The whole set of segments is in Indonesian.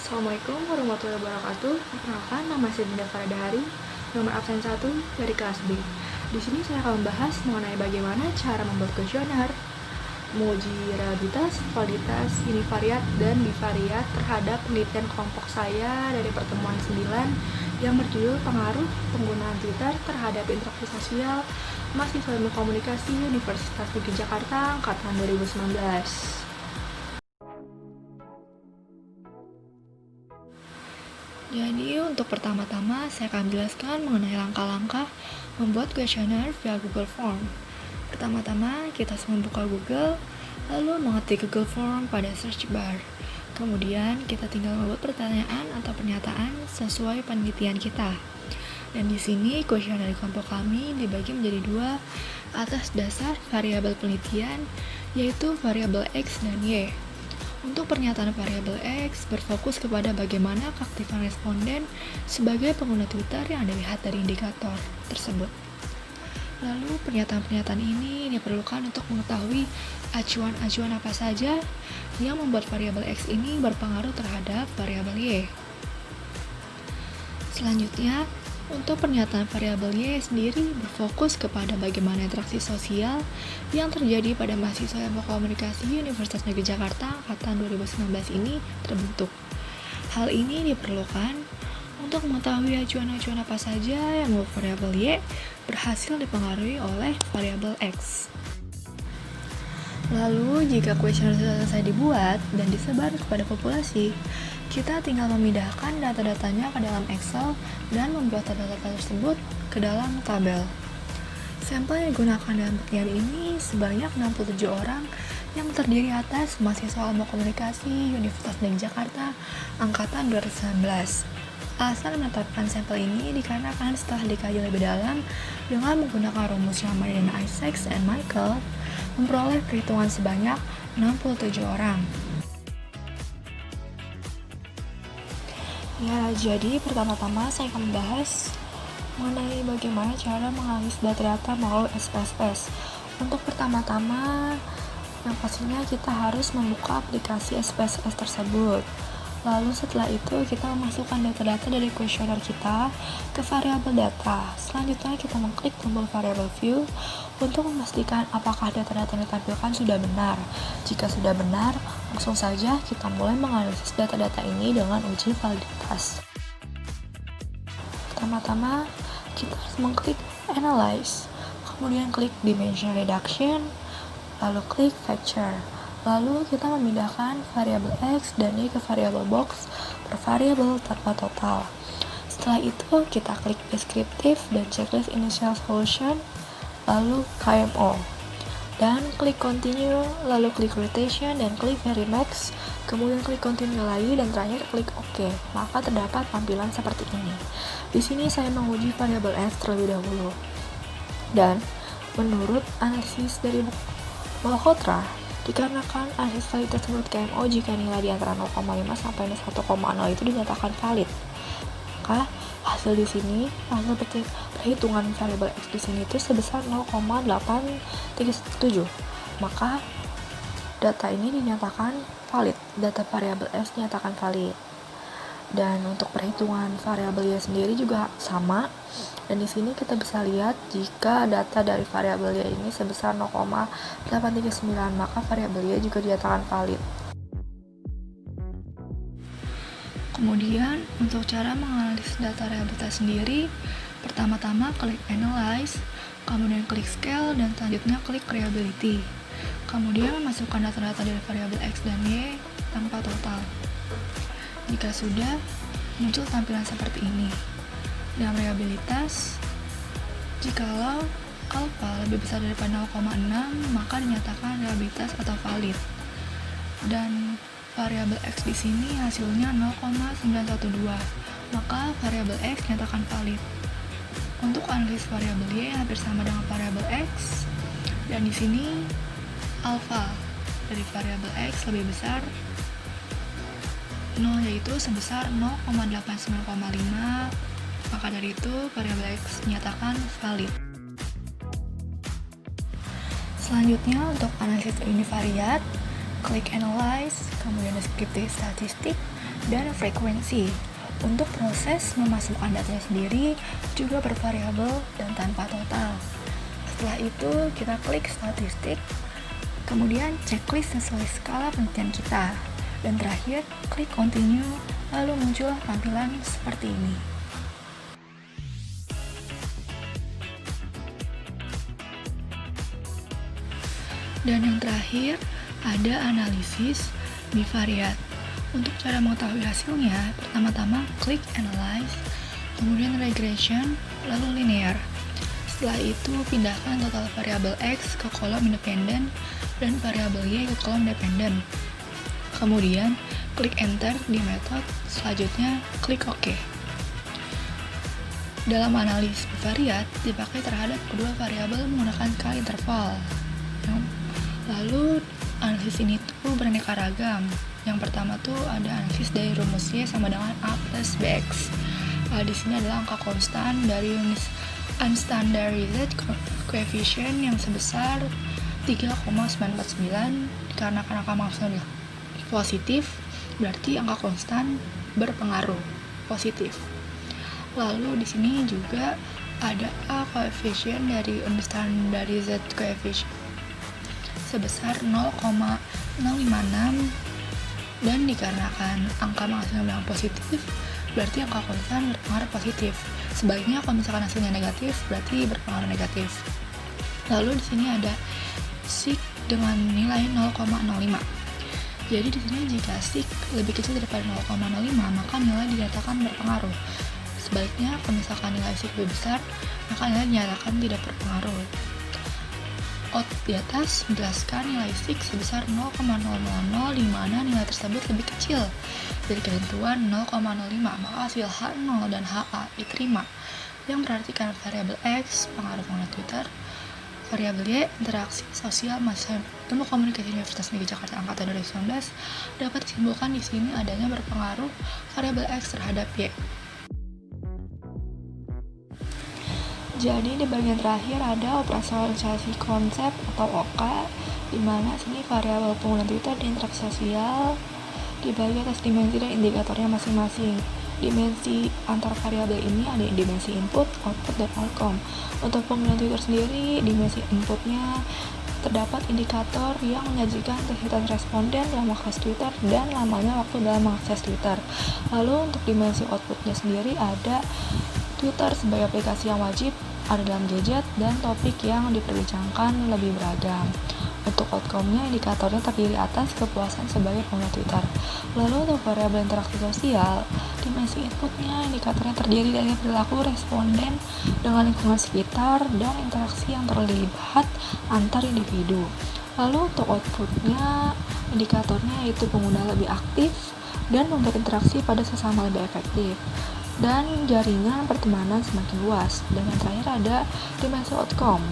Assalamualaikum warahmatullahi wabarakatuh. Perkenalkan, nama saya Dinda Faradahari, nomor absen 1 dari kelas B. Di sini saya akan membahas mengenai bagaimana cara membuat kuesioner, menguji reliabilitas, validitas, univariat, dan bivariat terhadap penelitian kelompok saya dari pertemuan 9 yang berjudul Pengaruh Penggunaan Twitter terhadap Interaksi Sosial Mahasiswa Ilmu Komunikasi Universitas Negeri Jakarta Angkatan 2019. Jadi untuk pertama-tama saya akan jelaskan mengenai langkah-langkah membuat kuesioner via Google Form. Pertama-tama kita harus membuka Google, lalu mengetik Google Form pada search bar. Kemudian kita tinggal membuat pertanyaan atau pernyataan sesuai penelitian kita. Dan di sini kuesioner kelompok kami dibagi menjadi dua atas dasar variabel penelitian, yaitu variabel X dan Y. Untuk pernyataan variabel X berfokus kepada bagaimana keaktifan responden sebagai pengguna Twitter yang dilihat dari indikator tersebut. Lalu pernyataan-pernyataan ini diperlukan untuk mengetahui acuan-acuan apa saja yang membuat variabel X ini berpengaruh terhadap variabel Y. Selanjutnya, untuk pernyataan variabel Y sendiri berfokus kepada bagaimana interaksi sosial yang terjadi pada mahasiswa ilmu komunikasi Universitas Negeri Jakarta angkatan 2019 ini terbentuk. Hal ini diperlukan untuk mengetahui acuan-acuan apa saja yang membuat variabel Y berhasil dipengaruhi oleh variabel X. Lalu, jika kuesioner sudah selesai dibuat dan disebar kepada populasi, kita tinggal memindahkan data-datanya ke dalam Excel dan membuat data-data tersebut ke dalam tabel. Sampel yang digunakan dalam penelitian ini sebanyak 67 orang yang terdiri atas mahasiswa ilmu komunikasi Universitas Negeri Jakarta angkatan 2019. Alasan menetapkan sampel ini dikarenakan setelah dikaji lebih dalam dengan menggunakan rumus Ramadhan, Isaacs, dan Michael, memperoleh perhitungan sebanyak 67 orang. Ya, jadi pertama-tama saya akan membahas mengenai bagaimana cara menganalisis data-data melalui SPSS. Untuk pertama-tama, yang pastinya kita harus membuka aplikasi SPSS tersebut. Lalu setelah itu kita memasukkan data-data dari kuesioner kita ke variabel data. Selanjutnya kita mengklik tombol variabel view untuk memastikan apakah data-data yang ditampilkan sudah benar. Jika sudah benar, langsung saja kita mulai menganalisis data-data ini dengan uji validitas. Pertama-tama kita harus mengklik Analyze, kemudian klik Dimension Reduction, lalu klik Factor. Lalu kita memindahkan variabel X dan Y ke variabel box per variabel tanpa total. Setelah itu kita klik Descriptive dan Checklist Initial Solution, lalu KMO. Dan klik Continue, lalu klik Rotation dan klik Verimax, kemudian klik Continue lagi dan terakhir klik OK. Maka terdapat tampilan seperti ini. Di sini saya menguji variabel X terlebih dahulu. Dan menurut analisis dari Malhotra, dikarenakan analisis validitas menurut KMO jika nilai di antara 0,5 sampai 1,0 itu dinyatakan valid. Maka hasil di sini, hasil perhitungan variabel X di sini itu sebesar 0,837. Maka data ini dinyatakan valid, data variabel X dinyatakan valid. Dan untuk perhitungan variabel Y sendiri juga sama. Dan di sini kita bisa lihat jika data dari variabel Y ini sebesar 0,839, maka variabel Y juga dinyatakan valid. Kemudian untuk cara menganalisis data reliabilitas sendiri, pertama-tama klik Analyze, kemudian klik Scale, dan selanjutnya klik Reliability. Kemudian memasukkan data-data dari variabel X dan Y tanpa total. Jika sudah, muncul tampilan seperti ini. Dalam reliabilitas, jikalau alfa lebih besar daripada 0,6, maka dinyatakan reliabilitas atau valid. Dan variabel X di sini hasilnya 0,912, maka variabel X dinyatakan valid. Untuk analisis variabel Y hampir sama dengan variabel X, dan di sini alfa dari variabel X lebih besar 0, yaitu sebesar 0,89,5, maka dari itu variabel X dinyatakan valid. Selanjutnya untuk analisis univariat, click analyze, kemudian descriptive statistik, dan frekuensi. Untuk proses memasukkan datanya sendiri juga bervariabel dan tanpa total. Setelah itu kita klik statistik, kemudian checklist sesuai skala penelitian kita, dan terakhir klik continue, lalu muncul tampilan seperti ini. Dan yang terakhir ada analisis bivariat. Untuk cara mengetahui hasilnya, pertama-tama klik analyze, kemudian regression, lalu linear. Setelah itu pindahkan total variabel X ke kolom independen dan variabel Y ke kolom dependen. Kemudian klik enter di metode, selanjutnya klik OK. Dalam analisis bivariat dipakai terhadap kedua variabel menggunakan skala interval. Lalu analisis ini tuh beraneka ragam. Yang pertama tuh ada analisis dari rumus Y sama dengan A plus BX. Di sini adalah angka konstan dari unstandardized coefficient yang sebesar 3,949. Dikarenakan angka maksimal positif, berarti angka konstan berpengaruh positif. Lalu di sini juga ada A coefficient dari unstandardized coefficient sebesar 0,056, dan dikarenakan angka maksimal yang positif berarti angka konstan berpengaruh positif. Sebaliknya kalau misalkan hasilnya negatif berarti berpengaruh negatif. Lalu di sini ada sig dengan nilai 0,05. Jadi di sini jika sig lebih kecil daripada 0,05 maka nilai dinyatakan berpengaruh. Sebaliknya kalau misalkan nilai sig lebih besar maka nilai dinyatakan tidak berpengaruh. Out di atas menjelaskan nilai sig sebesar 0,000 di mana nilai tersebut lebih kecil dari ketentuan 0,05, maka hasil H0 dan HA diterima, yang berartikan variabel X pengaruh pengguna Twitter, variabel Y interaksi sosial mahasiswa ilmu komunikasi Universitas Negeri Jakarta angkatan 2019 dapat disimpulkan di sini adanya berpengaruh variabel X terhadap Y. Jadi di bagian terakhir ada operasionalisasi konsep atau OK, di mana sini variabel pengguna Twitter dan interaksi sosial dibagi atas dimensi dan indikatornya masing-masing. Dimensi antar variabel ini ada dimensi input, output, dan outcome. Untuk pengguna Twitter sendiri, dimensi inputnya terdapat indikator yang menyajikan intensitas responden dalam mengakses Twitter dan lamanya waktu dalam mengakses Twitter. Lalu untuk dimensi outputnya sendiri ada Twitter sebagai aplikasi yang wajib ada dalam gadget dan topik yang diperbincangkan lebih beragam. Untuk outcome-nya, indikatornya terdiri atas kepuasan sebagai pengguna Twitter. Lalu untuk variabel interaksi sosial, dimensi inputnya indikatornya terdiri dari perilaku responden dengan lingkungan sekitar dan interaksi yang terlibat antar individu. Lalu untuk outputnya, indikatornya yaitu pengguna lebih aktif dan membuat interaksi pada sesama lebih efektif, dan jaringan pertemanan semakin luas. Dan yang terakhir ada dimensi outcome,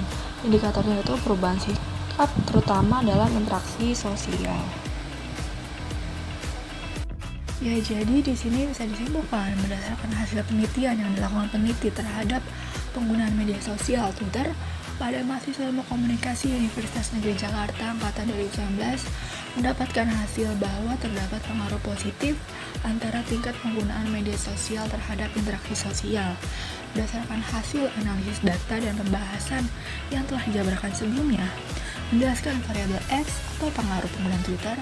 indikatornya itu perubahan sikap terutama dalam interaksi sosial. Ya, jadi di sini bisa disimpulkan berdasarkan hasil penelitian yang dilakukan peneliti terhadap penggunaan media sosial Twitter pada mahasiswa ilmu komunikasi Universitas Negeri Jakarta angkatan 2019 mendapatkan hasil bahwa terdapat pengaruh positif antara tingkat penggunaan media sosial terhadap interaksi sosial. Berdasarkan hasil analisis data dan pembahasan yang telah dijabarkan sebelumnya, menjelaskan variabel X atau pengaruh penggunaan Twitter,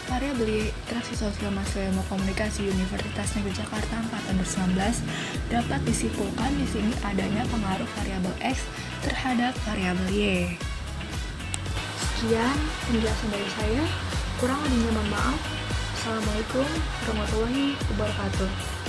variabel Y interaksi sosial mahasiswa ilmu komunikasi Universitas Negeri Jakarta angkatan 2019 dapat disimpulkan di sini adanya pengaruh variabel X terhadap variabel Y. Sekian penjelasan dari saya, kurang lebihnya mohon maaf. Assalamualaikum warahmatullahi wabarakatuh.